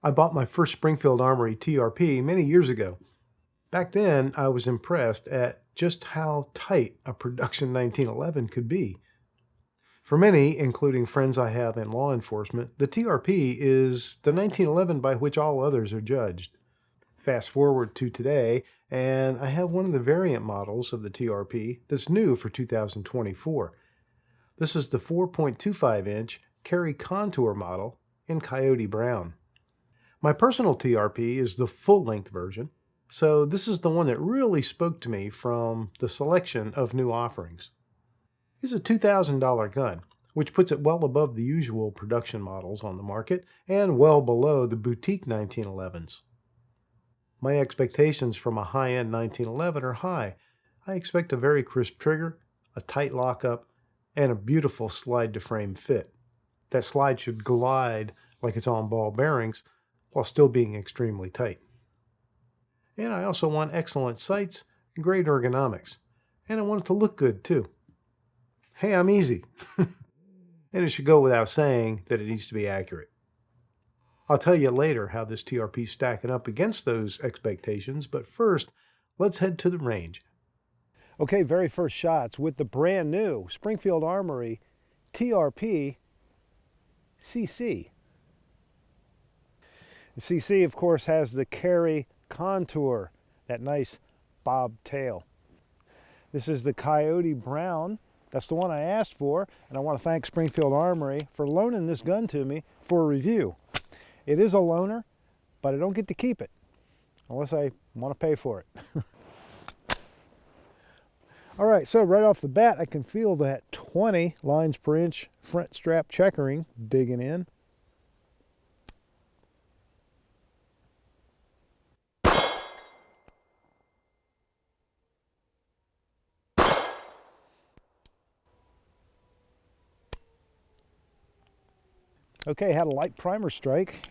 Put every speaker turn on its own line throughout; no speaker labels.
I bought my first Springfield Armory TRP many years ago. Back then, I was impressed at just how tight a production 1911 could be. For many, including friends I have in law enforcement, the TRP is the 1911 by which all others are judged. Fast forward to today, and I have one of the variant models of the TRP that's new for 2024. This is the 4.25-inch Carry Contour model in Coyote Brown. My personal TRP is the full-length version, so this is the one that really spoke to me from the selection of new offerings. It's a $2,000 gun, which puts it well above the usual production models on the market and well below the boutique 1911s. My expectations from a high-end 1911 are high. I expect a very crisp trigger, a tight lockup, and a beautiful slide-to-frame fit. That slide should glide like it's on ball bearings, while still being extremely tight. And I also want excellent sights and great ergonomics. And I want it to look good too. Hey, I'm easy. And it should go without saying that it needs to be accurate. I'll tell you later how this TRP is stacking up against those expectations, but first, let's head to the range. Okay, very first shots with the brand new Springfield Armory TRP CC. The CC, of course, has the Carry Contour, that nice bob tail. This is the Coyote Brown. That's the one I asked for, and I want to thank Springfield Armory for loaning this gun to me for a review. It is a loaner, but I don't get to keep it unless I want to pay for it. All right, so right off the bat, I can feel that 20 lines per inch front strap checkering digging in. Okay, had a light primer strike,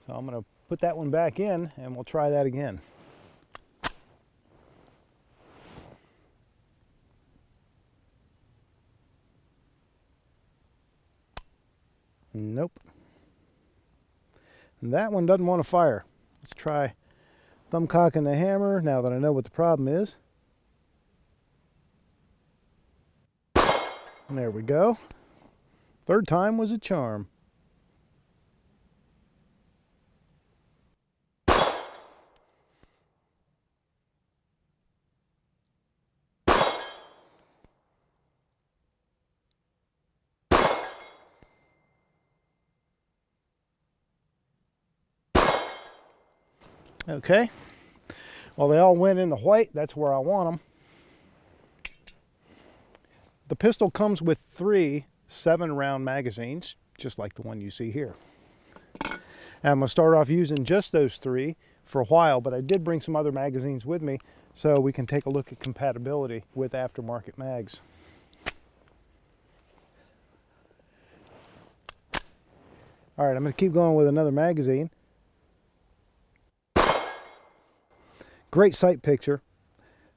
so I'm going to put that one back in and we'll try that again. Nope. And that one doesn't want to fire. Let's try thumb cocking the hammer now that I know what the problem is. And there we go. Third time was a charm. Okay, well, they all went in the white. That's where I want them. The pistol comes with 3 7-round magazines, just like the one you see here. And I'm going to start off using just those 3 for a while, but I did bring some other magazines with me so we can take a look at compatibility with aftermarket mags. All right, I'm going to keep going with another magazine. Great sight picture.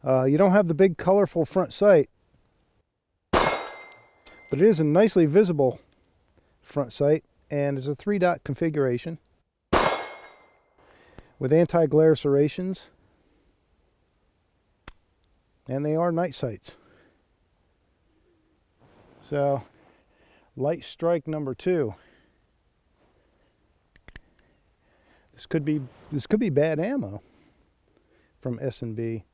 You don't have the big colorful front sight, but it is a nicely visible front sight, and it's a 3-dot configuration with anti-glare serrations, and they are night sights. So, light strike number 2. This could be bad ammo from S&B.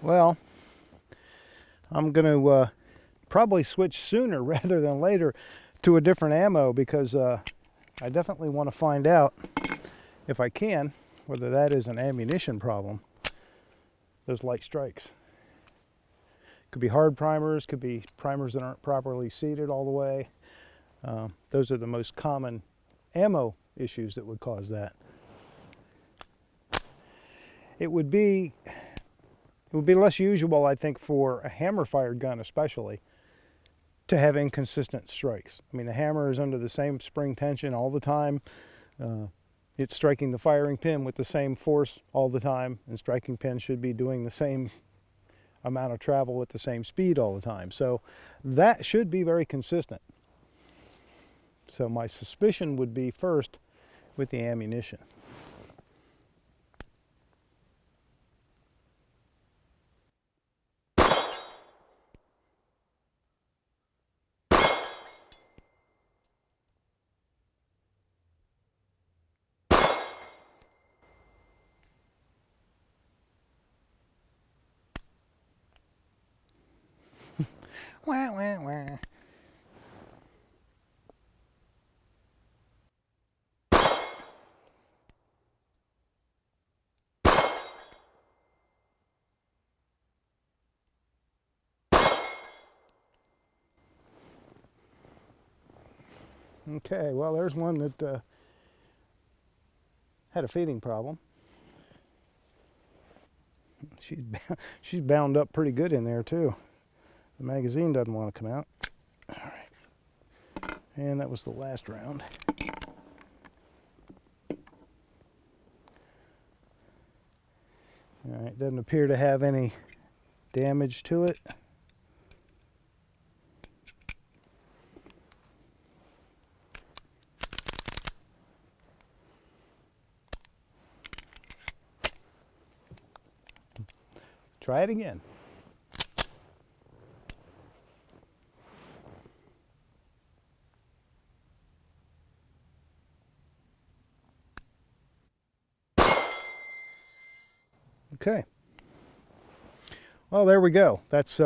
Well, I'm going to probably switch sooner rather than later to a different ammo because I definitely want to find out, if I can,
whether that is an ammunition problem, those light strikes. Could be hard primers, could be primers that aren't properly seated all the way. Those are the most common ammo issues that would cause that. It would be less usual, I think, for a hammer-fired gun especially, to have inconsistent strikes. I mean, the hammer is under the same spring tension all the time. It's striking the firing pin with the same force all the time, and striking pin should be doing the same amount of travel at the same speed all the time. So that should be very consistent. So my suspicion would be first with the ammunition. Wah, wah, wah. Okay, well, there's one that had a feeding problem. She's bound up pretty good in there too. The magazine doesn't want to come out. All right, and that was the last round. All right, doesn't appear to have any damage to it. Try it again. Okay. Well, there we go. That's,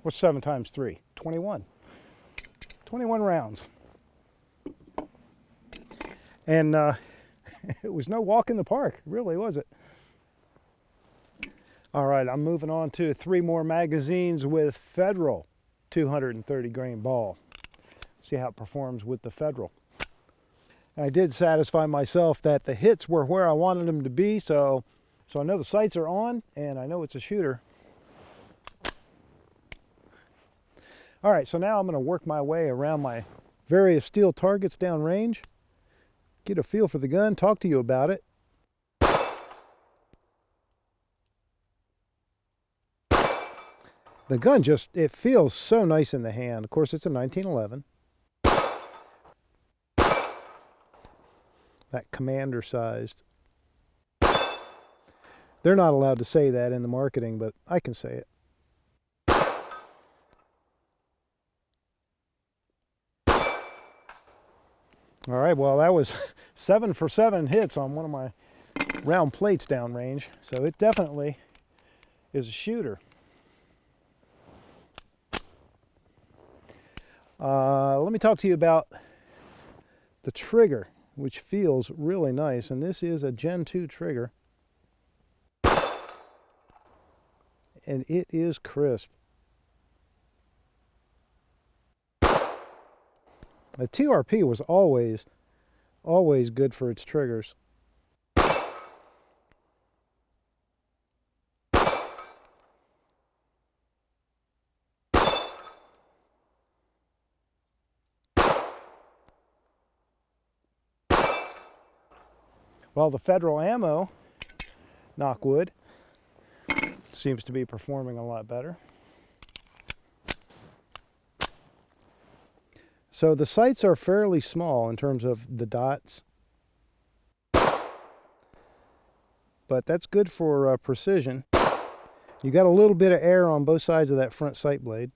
what's 7 times 3? 21. 21 rounds. And it was no walk in the park, really, was it? All right, I'm moving on to 3 more magazines with Federal 230 grain ball. See how it performs with the Federal. I did satisfy myself that the hits were where I wanted them to be, so I know the sights are on and I know it's a shooter. All right, so now I'm going to work my way around my various steel targets downrange, get a feel for the gun, talk to you about it. The gun it feels so nice in the hand. Of course, it's a 1911. That commander sized. They're not allowed to say that in the marketing, but I can say it. All right, well, that was 7 for 7 hits on one of my round plates downrange, so it definitely is a shooter. Let me talk to you about the trigger, which feels really nice, and this is a Gen 2 trigger, and it is crisp. The TRP was always good for its triggers. Well, the Federal ammo, knock wood, seems to be performing a lot better. So the sights are fairly small in terms of the dots, but that's good for precision. You got a little bit of air on both sides of that front sight blade.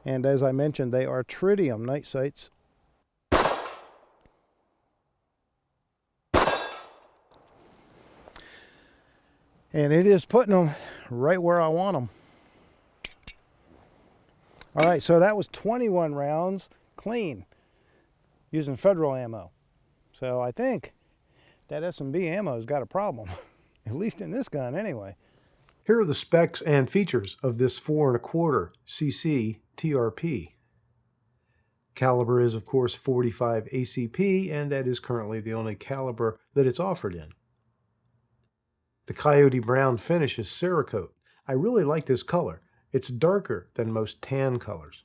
And as I mentioned, they are tritium night sights. And it is putting them right where I want them. All right, so that was 21 rounds clean using federal ammo. So I think that S&B ammo's got a problem, at least in this gun anyway.
Here are the specs and features of this 4.25 cc TRP. Caliber is, of course, 45 ACP, and that is currently the only caliber that it's offered in. The coyote brown finish is Cerakote. I really like this color. It's darker than most tan colors.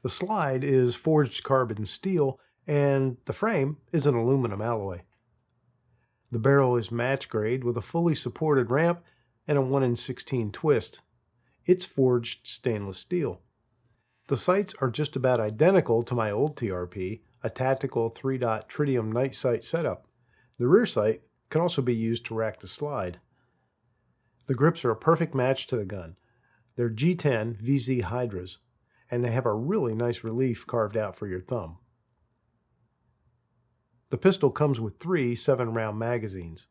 The slide is forged carbon steel, and the frame is an aluminum alloy. The barrel is match grade with a fully supported ramp and a 1 in 16 twist. It's forged stainless steel. The sights are just about identical to my old TRP, a tactical 3-dot tritium night sight setup. The rear sight can also be used to rack the slide. The grips are a perfect match to the gun. They're G10 VZ Hydras, and they have a really nice relief carved out for your thumb. The pistol comes with 3 7-round magazines.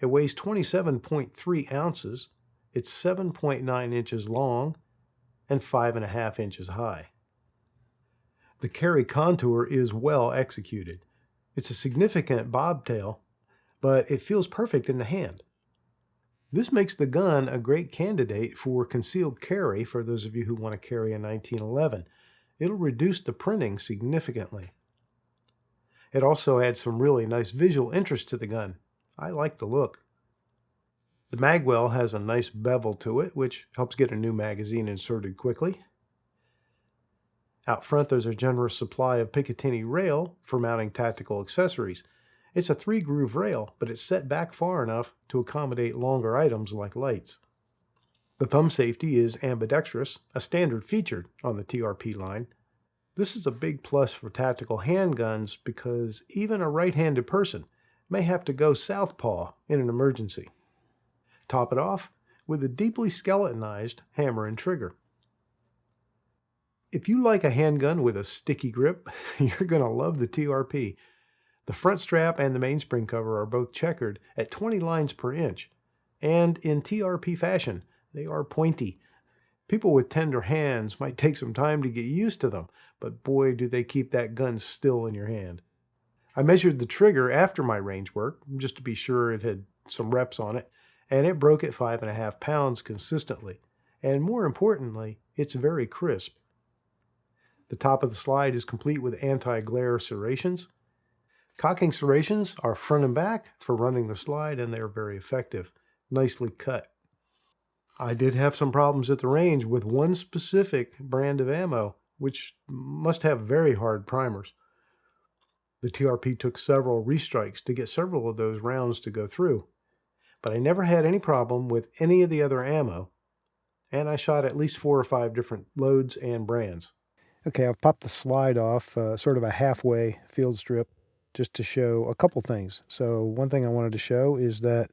It weighs 27.3 ounces, it's 7.9 inches long, and 5.5 inches high. The carry contour is well executed. It's a significant bobtail, but it feels perfect in the hand. This makes the gun a great candidate for concealed carry for those of you who want to carry a 1911. It'll reduce the printing significantly. It also adds some really nice visual interest to the gun. I like the look. The magwell has a nice bevel to it, which helps get a new magazine inserted quickly. Out front, there's a generous supply of Picatinny rail for mounting tactical accessories. It's a 3-groove rail, but it's set back far enough to accommodate longer items like lights. The thumb safety is ambidextrous, a standard feature on the TRP line. This is a big plus for tactical handguns because even a right-handed person may have to go southpaw in an emergency. Top it off with a deeply skeletonized hammer and trigger. If you like a handgun with a sticky grip, you're going to love the TRP. The front strap and the mainspring cover are both checkered at 20 lines per inch, and in TRP fashion, they are pointy. People with tender hands might take some time to get used to them, but boy, do they keep that gun still in your hand. I measured the trigger after my range work, just to be sure it had some reps on it, and it broke at 5.5 pounds consistently. And more importantly, it's very crisp. The top of the slide is complete with anti-glare serrations. Cocking serrations are front and back for running the slide, and they're very effective. Nicely cut. I did have some problems at the range with one specific brand of ammo, which must have very hard primers. The TRP took several restrikes to get several of those rounds to go through, but I never had any problem with any of the other ammo, and I shot at least 4 or 5 different loads and brands.
Okay, I've popped the slide off, sort of a halfway field strip, just to show a couple things. So one thing I wanted to show is that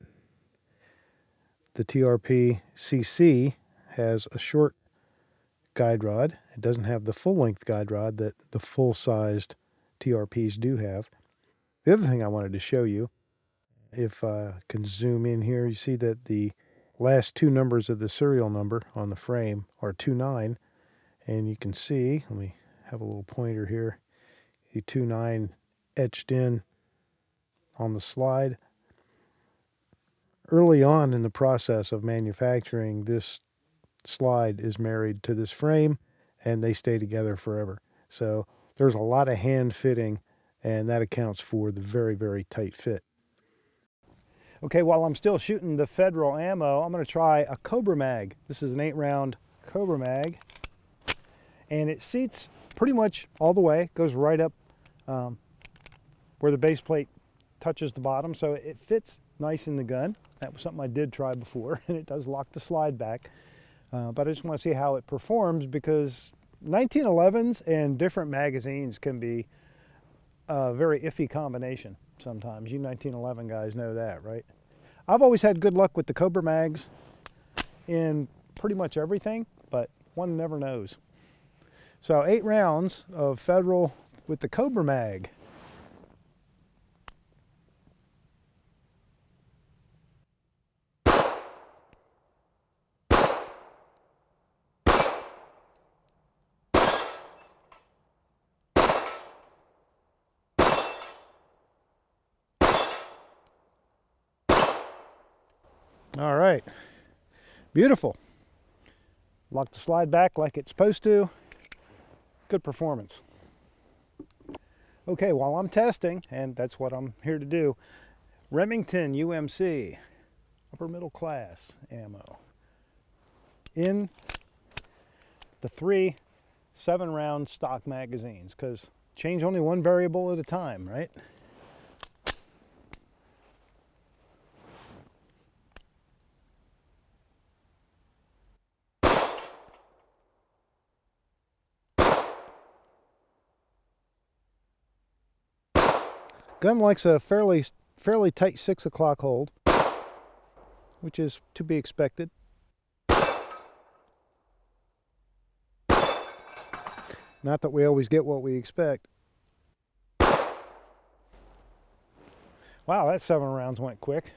the TRP CC has a short guide rod. It doesn't have the full-length guide rod that the full-sized TRPs do have. The other thing I wanted to show you, if I can zoom in here, you see that the last 2 numbers of the serial number on the frame are 29, and you can see, let me have a little pointer here, the 29 etched in on the slide. Early on in the process of manufacturing, this slide is married to this frame, and they stay together forever. So there's a lot of hand fitting, and that accounts for the very, very tight fit. Okay, while I'm still shooting the federal ammo, I'm going to try a Cobra mag. This is an 8-round Cobra mag, and it seats pretty much all the way, goes right up where the base plate touches the bottom, so it fits nice in the gun. That was something I did try before, and it does lock the slide back. But I just want to see how it performs, because 1911s and different magazines can be a very iffy combination sometimes. You 1911 guys know that, right? I've always had good luck with the Cobra mags in pretty much everything, but one never knows. So 8 rounds of federal with the Cobra mag. All right, beautiful. Lock the slide back like it's supposed to. Good performance. Okay, while I'm testing, and that's what I'm here to do, Remington UMC, upper middle class ammo, in the 3 7-round stock magazines, because change only one variable at a time, right? Gun likes a fairly tight 6 o'clock hold, which is to be expected. Not that we always get what we expect. Wow, that 7 rounds went quick.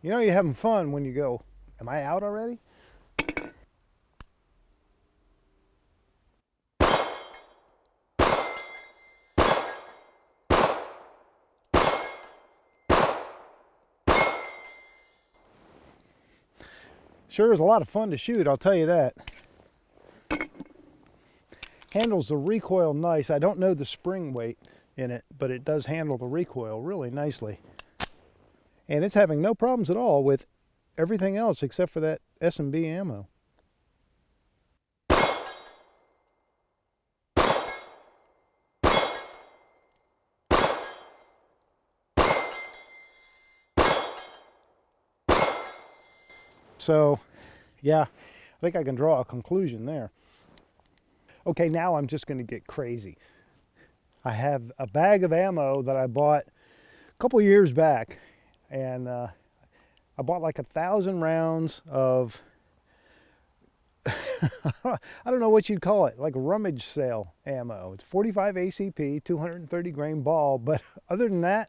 You know you're having fun when you go, am I out already? Sure is a lot of fun to shoot, I'll tell you that. Handles the recoil nice. I don't know the spring weight in it, but it does handle the recoil really nicely. And it's having no problems at all with everything else except for that S&B ammo. So, yeah, I think I can draw a conclusion there. Okay, now I'm just going to get crazy. I have a bag of ammo that I bought a couple years back, and I bought like 1,000 rounds of I don't know what you'd call it, like rummage sale ammo. It's 45 ACP, 230 grain ball, but other than that,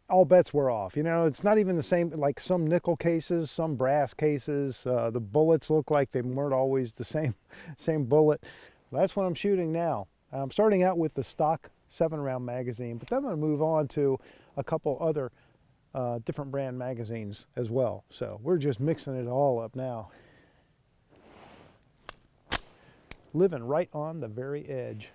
all bets were off. You know, it's not even the same, like some nickel cases, some brass cases. The bullets look like they weren't always the same bullet. That's what I'm shooting now. I'm starting out with the stock 7-round magazine, but then I'm going to move on to a couple other different brand magazines as well. So we're just mixing it all up now. Living right on the very edge.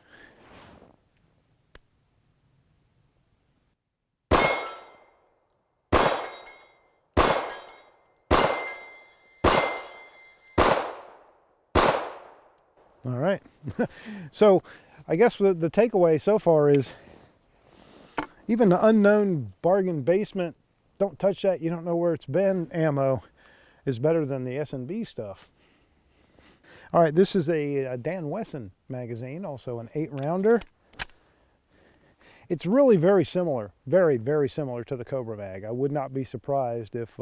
All right. So I guess the takeaway so far is even the unknown bargain basement, don't touch that, you don't know where it's been ammo is better than the S&B stuff. All right, this is a Dan Wesson magazine, also an 8-rounder. It's really very similar, very, very similar to the Cobra mag. I would not be surprised if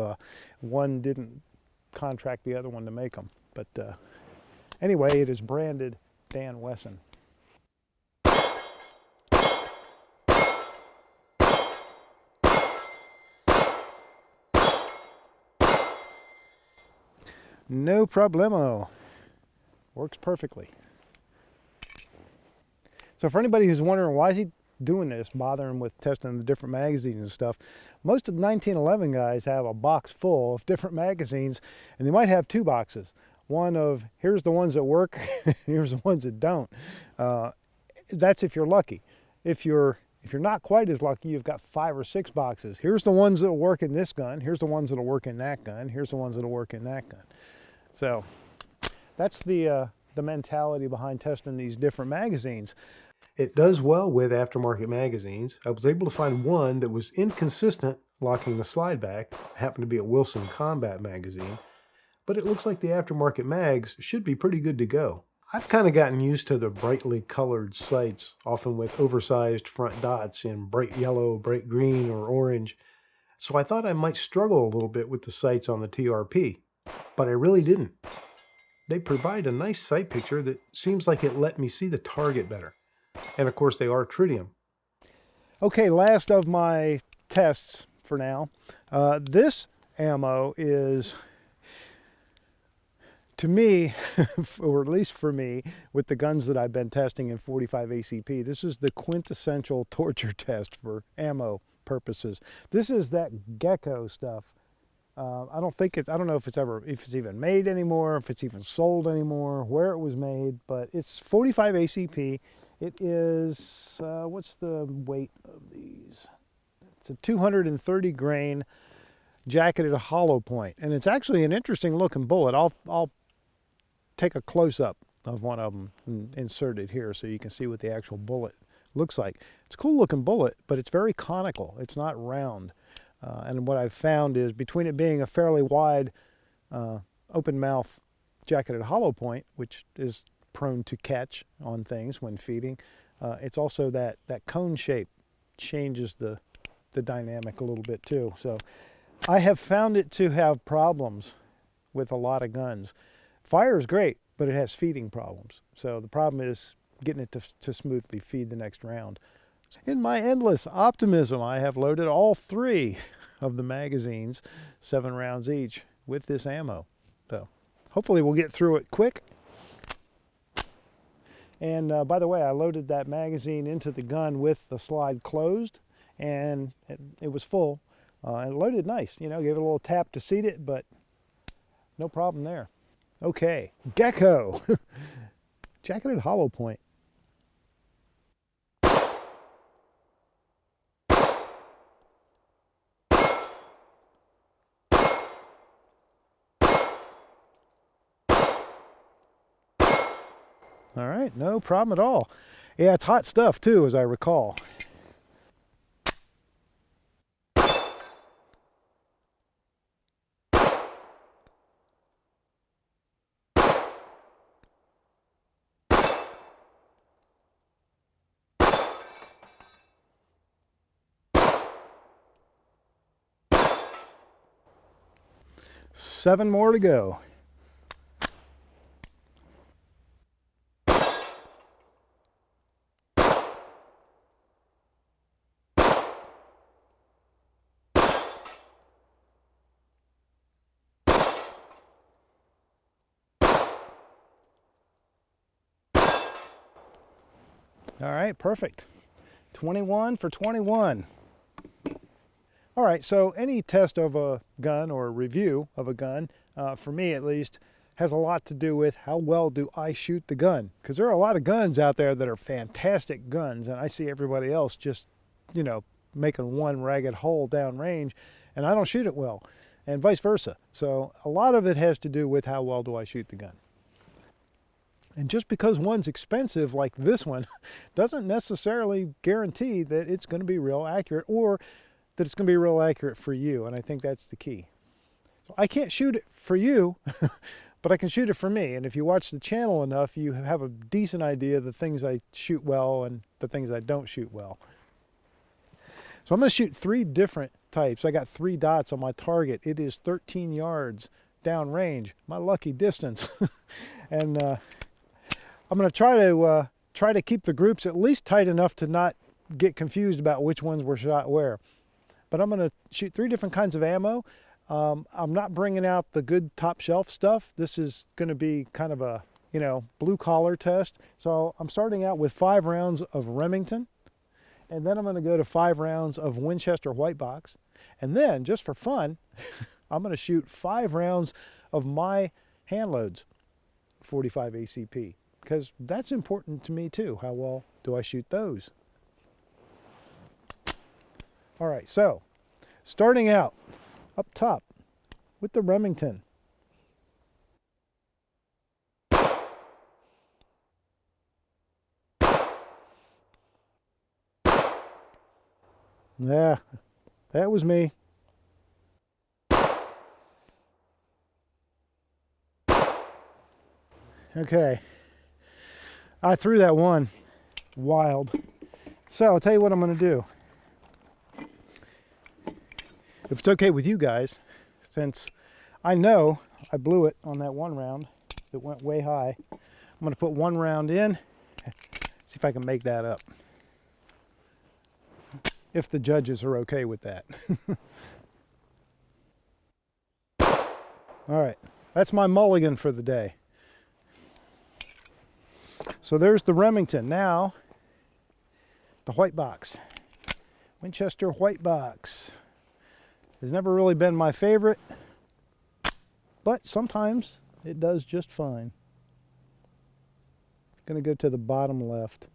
one didn't contract the other one to make them. But anyway, it is branded Dan Wesson. No problemo. Works perfectly. So for anybody who's wondering why is he doing this, bothering with testing the different magazines and stuff, most of the 1911 guys have a box full of different magazines, and they might have 2 boxes. One of, here's the ones that work, here's the ones that don't. That's if you're lucky. If you're not quite as lucky, you've got 5 or 6 boxes. Here's the ones that will work in this gun, here's the ones that will work in that gun, here's the ones that will work in that gun. So that's the mentality behind testing these different magazines.
It does well with aftermarket magazines. I was able to find one that was inconsistent locking the slide back. It happened to be a Wilson Combat magazine, but it looks like the aftermarket mags should be pretty good to go. I've kind of gotten used to the brightly colored sights, often with oversized front dots in bright yellow, bright green, or orange, so I thought I might struggle a little bit with the sights on the TRP, but I really didn't. They provide a nice sight picture that seems like it let me see the target better. And of course they are tritium.
Okay, last of my tests for now. This ammo is, to me, or at least for me, with the guns that I've been testing in 45 ACP, this is the quintessential torture test for ammo purposes. This is that gecko stuff. I don't know if it's even made anymore, if it's even sold anymore, where it was made, but it's 45 ACP. It is, what's the weight of these? It's a 230 grain jacketed hollow point, and it's actually an interesting looking bullet. I'll take a close-up of one of them and insert it here so you can see what the actual bullet looks like. It's a cool looking bullet, but it's very conical. It's not round. And what I've found is between it being a fairly wide open mouth jacketed hollow point, which is prone to catch on things when feeding, it's also that cone shape changes the dynamic a little bit too. So I have found it to have problems with a lot of guns. Fire is great, but it has feeding problems. So the problem is getting it to smoothly feed the next round. In my endless optimism, I have loaded all 3 of the magazines, 7 rounds each, with this ammo. So hopefully we'll get through it quick. And by the way, I loaded that magazine into the gun with the slide closed, and it was full. And it loaded nice, you know, gave it a little tap to seat it, but no problem there. Okay, Gecko, jacketed hollow point. All right, no problem at all. Yeah, it's hot stuff too, as I recall. Seven more to go. All right, perfect. 21 for 21. All right, so any test of a gun or review of a gun, for me at least, has a lot to do with how well do I shoot the gun. Because there are a lot of guns out there that are fantastic guns, and I see everybody else just, you know, making one ragged hole downrange, and I don't shoot it well, and vice versa. So a lot of it has to do with how well do I shoot the gun. And just because one's expensive like this one doesn't necessarily guarantee that it's going to be real accurate, or that it's going to be real accurate for you. And I think that's the key. So I can't shoot it for you, but I can shoot it for me. And if you watch the channel enough, you have a decent idea of the things I shoot well and the things I don't shoot well. So I'm going to shoot 3 different types. I got 3 dots on my target. It is 13 yards downrange, my lucky distance. And I'm going to try to keep the groups at least tight enough to not get confused about which ones were shot where. But I'm going to shoot 3 different kinds of ammo. I'm not bringing out the good top shelf stuff. This is going to be kind of a, you know, blue collar test. So I'm starting out with 5 rounds of Remington, and then I'm going to go to 5 rounds of Winchester white box, and then just for fun, I'm going to shoot 5 rounds of my hand loads, 45 ACP. Because that's important to me too. How well do I shoot those? All right, so starting out up top with the Remington. Yeah, that was me. Okay. I threw that one wild. So I'll tell you what I'm going to do. If it's okay with you guys, since I know I blew it on that one round that went way high, I'm going to put 1 round in, see if I can make that up. If the judges are okay with that. All right, that's my mulligan for the day. So there's the Remington. Now, the white box. Winchester white box has never really been my favorite, but sometimes it does just fine. Going to go to the bottom left.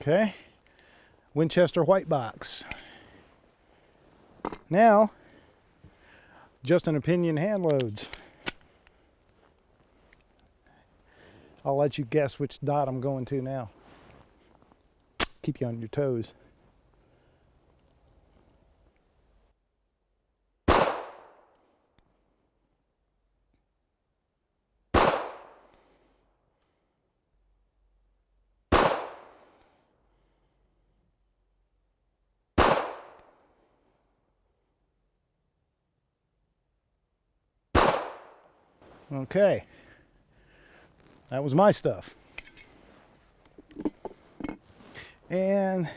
Okay, Winchester white box. Now, just an opinion hand loads. I'll let you guess which dot I'm going to now. Keep you on your toes. Okay, that was my stuff. And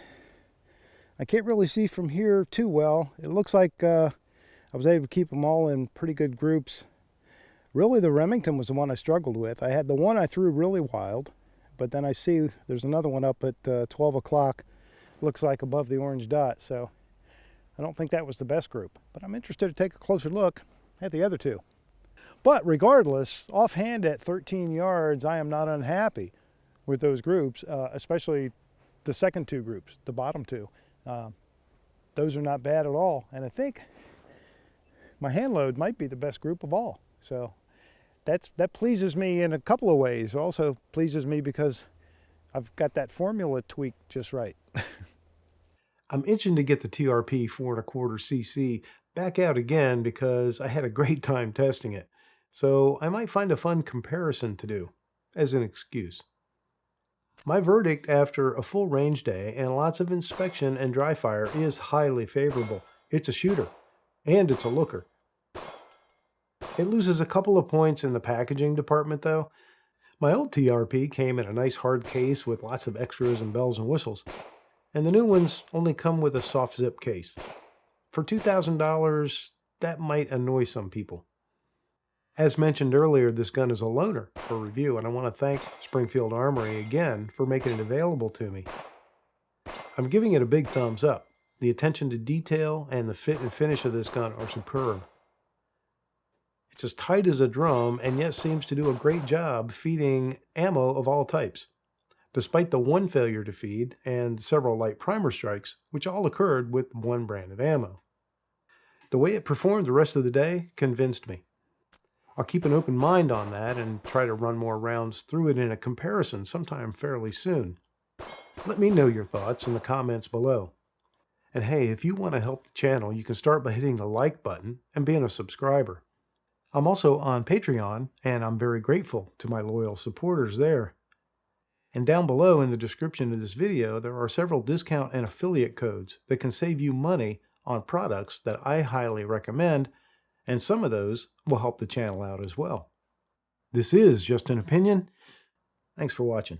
I can't really see from here too well. It looks like I was able to keep them all in pretty good groups. Really, the Remington was the one I struggled with. I had the one I threw really wild, but then I see there's another one up at 12 o'clock, looks like above the orange dot, so I don't think that was the best group. But I'm interested to take a closer look at the other two. But regardless, offhand at 13 yards, I am not unhappy with those groups, especially the second two groups, the bottom two. Those are not bad at all. And I think my hand load might be the best group of all. So that pleases me in a couple of ways. It also pleases me because I've got that formula tweaked just right.
I'm itching to get the TRP 4¼ cc back out again because I had a great time testing it. So I might find a fun comparison to do as an excuse. My verdict after a full range day and lots of inspection and dry fire is highly favorable. It's a shooter, and it's a looker. It loses a couple of points in the packaging department though. My old TRP came in a nice hard case with lots of extras and bells and whistles, and the new ones only come with a soft zip case. For $2,000, that might annoy some people. As mentioned earlier, this gun is a loaner for review, and I want to thank Springfield Armory again for making it available to me. I'm giving it a big thumbs up. The attention to detail and the fit and finish of this gun are superb. It's as tight as a drum and yet seems to do a great job feeding ammo of all types, despite the one failure to feed and several light primer strikes, which all occurred with one brand of ammo. The way it performed the rest of the day convinced me. I'll keep an open mind on that and try to run more rounds through it in a comparison sometime fairly soon. Let me know your thoughts in the comments below. And hey, if you want to help the channel, you can start by hitting the like button and being a subscriber. I'm also on Patreon, and I'm very grateful to my loyal supporters there. And down below in the description of this video, there are several discount and affiliate codes that can save you money on products that I highly recommend, and some of those will help the channel out as well. This is just an opinion. Thanks for watching.